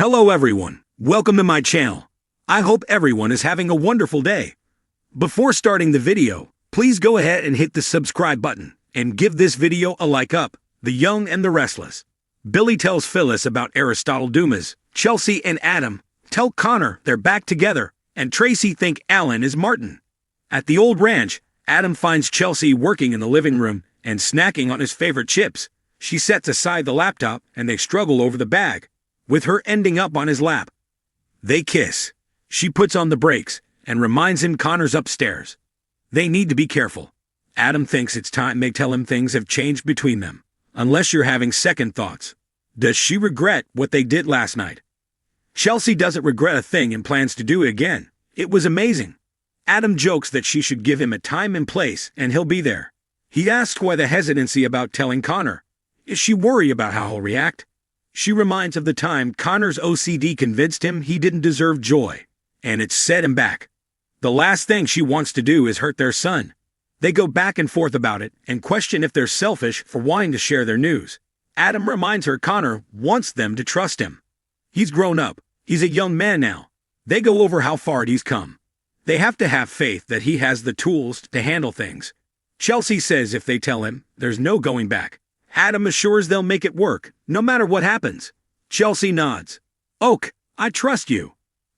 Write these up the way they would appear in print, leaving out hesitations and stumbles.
Hello everyone, welcome to my channel. I hope everyone is having a wonderful day. Before starting the video, please go ahead and hit the subscribe button and give this video a like up. The Young and the Restless. Billy tells Phyllis about Aristotle Dumas. Chelsea and Adam tell Connor they're back together, and Tracy think Alan is Martin. At the old ranch, Adam finds Chelsea working in the living room and snacking on his favorite chips. She sets aside the laptop and they struggle over the bag, with her ending up on his lap. They kiss. She puts on the brakes and reminds him Connor's upstairs. They need to be careful. Adam thinks it's time they tell him things have changed between them. Unless you're having second thoughts. Does she regret what they did last night? Chelsea doesn't regret a thing and plans to do it again. It was amazing. Adam jokes that she should give him a time and place and he'll be there. He asks why the hesitancy about telling Connor. Is she worried about how he'll react? She reminds of the time Connor's OCD convinced him he didn't deserve joy, and it set him back. The last thing she wants to do is hurt their son. They go back and forth about it and question if they're selfish for wanting to share their news. Adam reminds her Connor wants them to trust him. He's grown up. He's a young man now. They go over how far he's come. They have to have faith that he has the tools to handle things. Chelsea says if they tell him, there's no going back. Adam assures they'll make it work, no matter what happens. Chelsea nods. Oak, I trust you.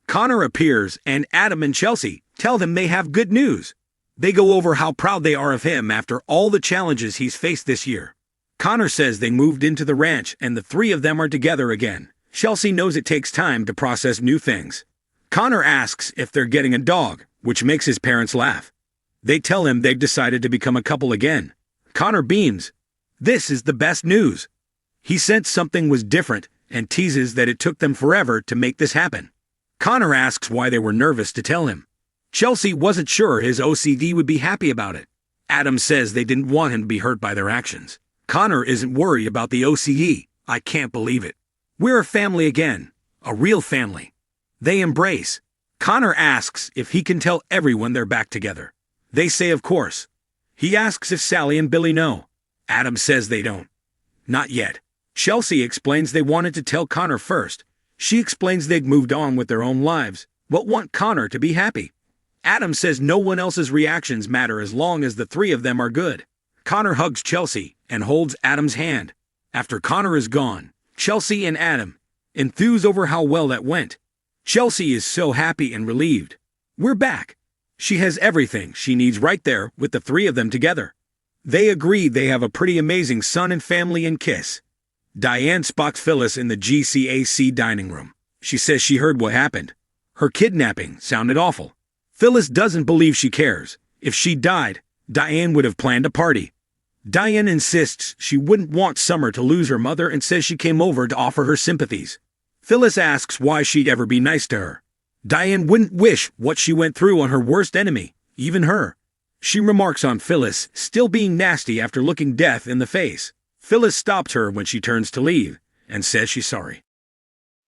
Connor appears and Adam and Chelsea tell them they have good news. They go over how proud they are of him after all the challenges he's faced this year. Connor says they moved into the ranch and the three of them are together again. Chelsea knows it takes time to process new things. Connor asks if they're getting a dog, which makes his parents laugh. They tell him they've decided to become a couple again. Connor beams. This is the best news. He sensed something was different and teases that it took them forever to make this happen. Connor asks why they were nervous to tell him. Chelsea wasn't sure his OCD would be happy about it. Adam says they didn't want him to be hurt by their actions. Connor isn't worried about the OCD. I can't believe it. We're a family again. A real family. They embrace. Connor asks if he can tell everyone they're back together. They say of course. He asks if Sally and Billy know. Adam says they don't. Not yet. Chelsea explains they wanted to tell Connor first. She explains they'd moved on with their own lives, but want Connor to be happy. Adam says no one else's reactions matter as long as the three of them are good. Connor hugs Chelsea and holds Adam's hand. After Connor is gone, Chelsea and Adam enthuse over how well that went. Chelsea is so happy and relieved. We're back. She has everything she needs right there with the three of them together. They agree they have a pretty amazing son and family and kiss. Diane spots Phyllis in the GCAC dining room. She says she heard what happened. Her kidnapping sounded awful. Phyllis doesn't believe she cares. If she died, Diane would have planned a party. Diane insists she wouldn't want Summer to lose her mother and says she came over to offer her sympathies. Phyllis asks why she'd ever be nice to her. Diane wouldn't wish what she went through on her worst enemy, even her. She remarks on Phyllis still being nasty after looking death in the face. Phyllis stops her when she turns to leave and says she's sorry.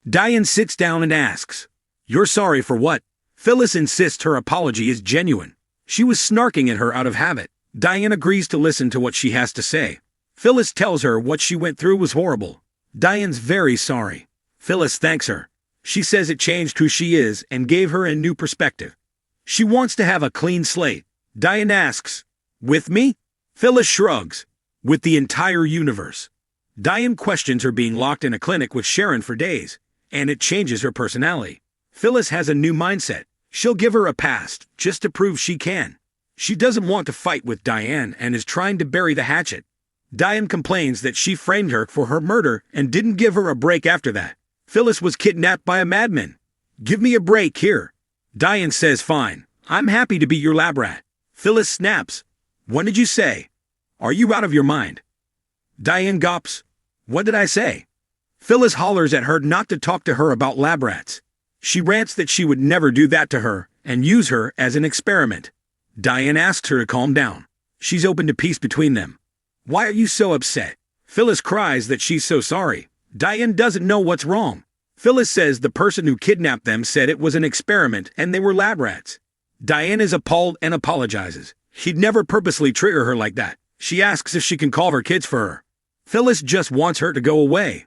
Diane sits down and asks, "You're sorry for what?" Phyllis insists her apology is genuine. She was snarking at her out of habit. Diane agrees to listen to what she has to say. Phyllis tells her what she went through was horrible. Diane's very sorry. Phyllis thanks her. She says it changed who she is and gave her a new perspective. She wants to have a clean slate. Diane asks, "With me?" Phyllis shrugs. With the entire universe. Diane questions her being locked in a clinic with Sharon for days, and it changes her personality. Phyllis has a new mindset. She'll give her a pass, just to prove she can. She doesn't want to fight with Diane and is trying to bury the hatchet. Diane complains that she framed her for her murder and didn't give her a break after that. Phyllis was kidnapped by a madman. Give me a break here. Diane says fine. I'm happy to be your lab rat. Phyllis snaps. What did you say? Are you out of your mind? Diane gulps. What did I say? Phyllis hollers at her not to talk to her about lab rats. She rants that she would never do that to her and use her as an experiment. Diane asks her to calm down. She's open to peace between them. Why are you so upset? Phyllis cries that she's so sorry. Diane doesn't know what's wrong. Phyllis says the person who kidnapped them said it was an experiment and they were lab rats. Diane is appalled and apologizes. He'd never purposely trigger her like that. She asks if she can call her kids for her. Phyllis just wants her to go away.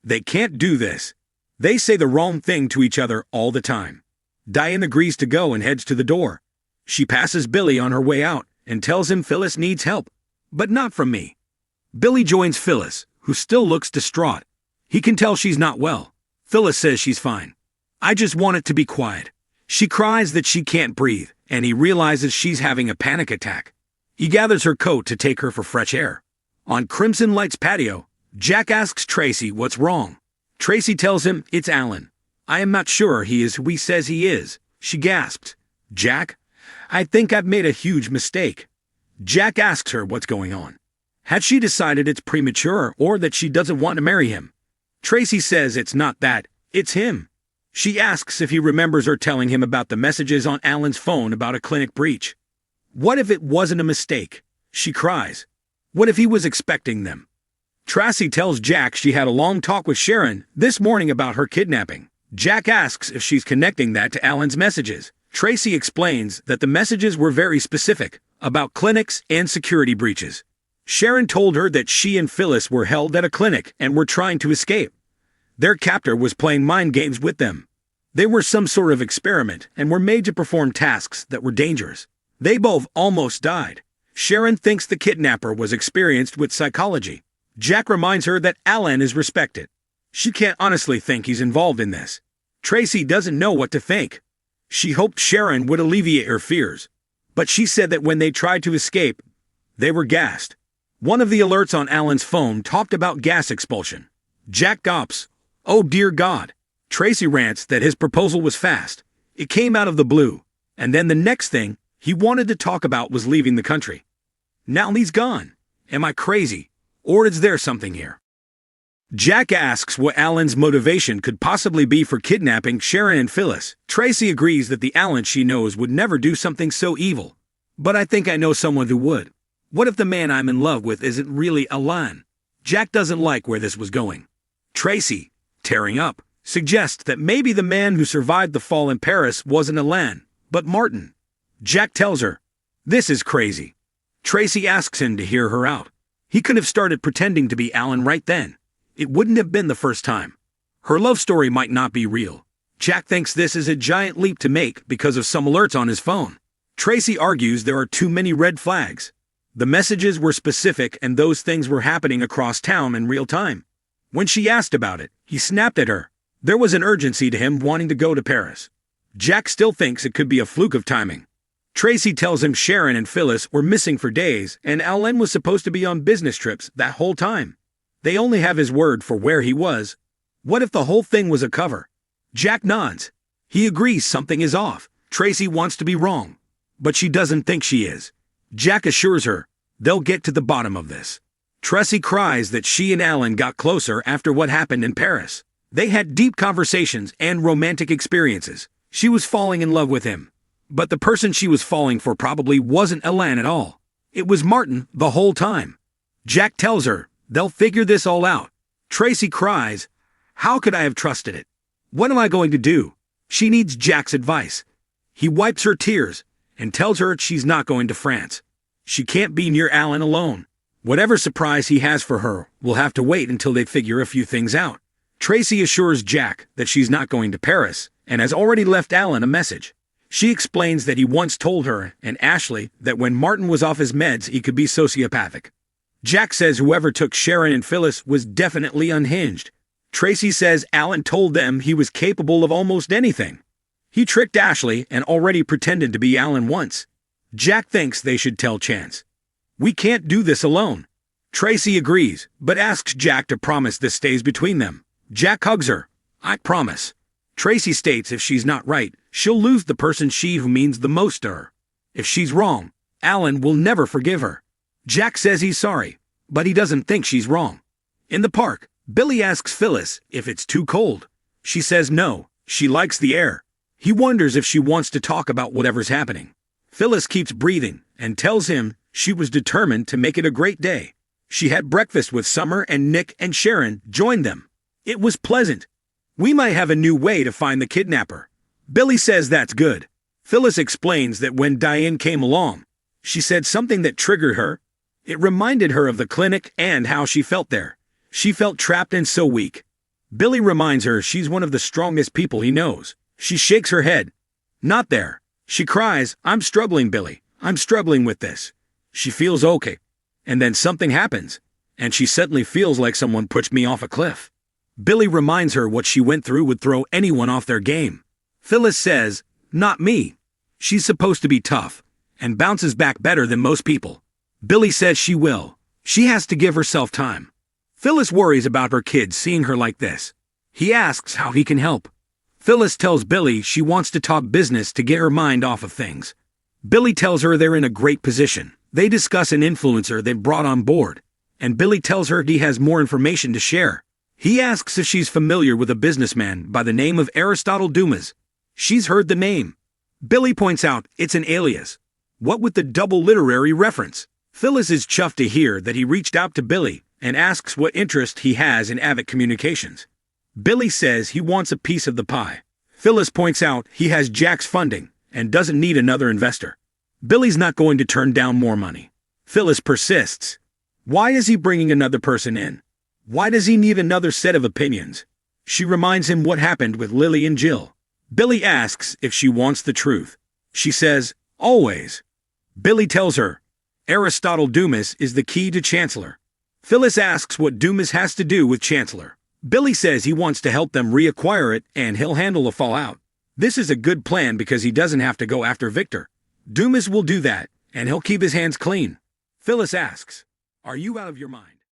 They can't do this. They say the wrong thing to each other all the time. Diane agrees to go and heads to the door. She passes Billy on her way out and tells him Phyllis needs help, but not from me. Billy joins Phyllis, who still looks distraught. He can tell she's not well. Phyllis says she's fine. I just want it to be quiet. She cries that she can't breathe, and he realizes she's having a panic attack. He gathers her coat to take her for fresh air. On Crimson Light's patio, Jack asks Tracy what's wrong. Tracy tells him it's Alan. I am not sure he is who he says he is. She gasps. Jack, I think I've made a huge mistake. Jack asks her what's going on. Had she decided it's premature or that she doesn't want to marry him? Tracy says it's not that, it's him. She asks if he remembers her telling him about the messages on Alan's phone about a clinic breach. What if it wasn't a mistake? She cries. What if he was expecting them? Traci tells Jack she had a long talk with Sharon this morning about her kidnapping. Jack asks if she's connecting that to Alan's messages. Tracy explains that the messages were very specific, about clinics and security breaches. Sharon told her that she and Phyllis were held at a clinic and were trying to escape. Their captor was playing mind games with them. They were some sort of experiment and were made to perform tasks that were dangerous. They both almost died. Sharon thinks the kidnapper was experienced with psychology. Jack reminds her that Alan is respected. She can't honestly think he's involved in this. Tracy doesn't know what to think. She hoped Sharon would alleviate her fears, but she said that when they tried to escape, they were gassed. One of the alerts on Alan's phone talked about gas expulsion. Jack gulps. Oh dear God. Tracy rants that his proposal was fast. It came out of the blue. And then the next thing he wanted to talk about was leaving the country. Now he's gone. Am I crazy? Or is there something here? Jack asks what Alan's motivation could possibly be for kidnapping Sharon and Phyllis. Tracy agrees that the Alan she knows would never do something so evil. But I think I know someone who would. What if the man I'm in love with isn't really Alan? Jack doesn't like where this was going. Tracy, tearing up, suggests that maybe the man who survived the fall in Paris wasn't Alan, but Martin. Jack tells her, this is crazy. Tracy asks him to hear her out. He could have started pretending to be Alan right then. It wouldn't have been the first time. Her love story might not be real. Jack thinks this is a giant leap to make because of some alerts on his phone. Tracy argues there are too many red flags. The messages were specific and those things were happening across town in real time. When she asked about it, he snapped at her. There was an urgency to him wanting to go to Paris. Jack still thinks it could be a fluke of timing. Tracy tells him Sharon and Phyllis were missing for days and Alan was supposed to be on business trips that whole time. They only have his word for where he was. What if the whole thing was a cover? Jack nods. He agrees something is off. Tracy wants to be wrong, but she doesn't think she is. Jack assures her they'll get to the bottom of this. Traci cries that she and Alan got closer after what happened in Paris. They had deep conversations and romantic experiences. She was falling in love with him. But the person she was falling for probably wasn't Alan at all. It was Martin the whole time. Jack tells her they'll figure this all out. Tracy cries, how could I have trusted it? What am I going to do? She needs Jack's advice. He wipes her tears and tells her she's not going to France. She can't be near Alan alone. Whatever surprise he has for her will have to wait until they figure a few things out. Tracy assures Jack that she's not going to Paris and has already left Alan a message. She explains that he once told her and Ashley that when Martin was off his meds he could be sociopathic. Jack says whoever took Sharon and Phyllis was definitely unhinged. Tracy says Alan told them he was capable of almost anything. He tricked Ashley and already pretended to be Alan once. Jack thinks they should tell Chance. We can't do this alone. Tracy agrees, but asks Jack to promise this stays between them. Jack hugs her. I promise. Tracy states if she's not right, she'll lose the person who means the most to her. If she's wrong, Alan will never forgive her. Jack says he's sorry, but he doesn't think she's wrong. In the park, Billy asks Phyllis if it's too cold. She says no, she likes the air. He wonders if she wants to talk about whatever's happening. Phyllis keeps breathing and tells him she was determined to make it a great day. She had breakfast with Summer and Nick and Sharon joined them. It was pleasant. We might have a new way to find the kidnapper. Billy says that's good. Phyllis explains that when Diane came along, she said something that triggered her. It reminded her of the clinic and how she felt there. She felt trapped and so weak. Billy reminds her she's one of the strongest people he knows. She shakes her head. Not there. She cries, I'm struggling, Billy. I'm struggling with this. She feels okay. And then something happens, and she suddenly feels like someone pushed me off a cliff. Billy reminds her what she went through would throw anyone off their game. Phyllis says, not me. She's supposed to be tough, and bounces back better than most people. Billy says she will. She has to give herself time. Phyllis worries about her kids seeing her like this. He asks how he can help. Phyllis tells Billy she wants to talk business to get her mind off of things. Billy tells her they're in a great position. They discuss an influencer they've brought on board, and Billy tells her he has more information to share. He asks if she's familiar with a businessman by the name of Aristotle Dumas. She's heard the name. Billy points out it's an alias. What with the double literary reference? Phyllis is chuffed to hear that he reached out to Billy and asks what interest he has in Avid Communications. Billy says he wants a piece of the pie. Phyllis points out he has Jack's funding and doesn't need another investor. Billy's not going to turn down more money. Phyllis persists. Why is he bringing another person in? Why does he need another set of opinions? She reminds him what happened with Lily and Jill. Billy asks if she wants the truth. She says, always. Billy tells her, Aristotle Dumas is the key to Chancellor. Phyllis asks what Dumas has to do with Chancellor. Billy says he wants to help them reacquire it and he'll handle the fallout. This is a good plan because he doesn't have to go after Victor. Dumas will do that, and he'll keep his hands clean. Phyllis asks, are you out of your mind?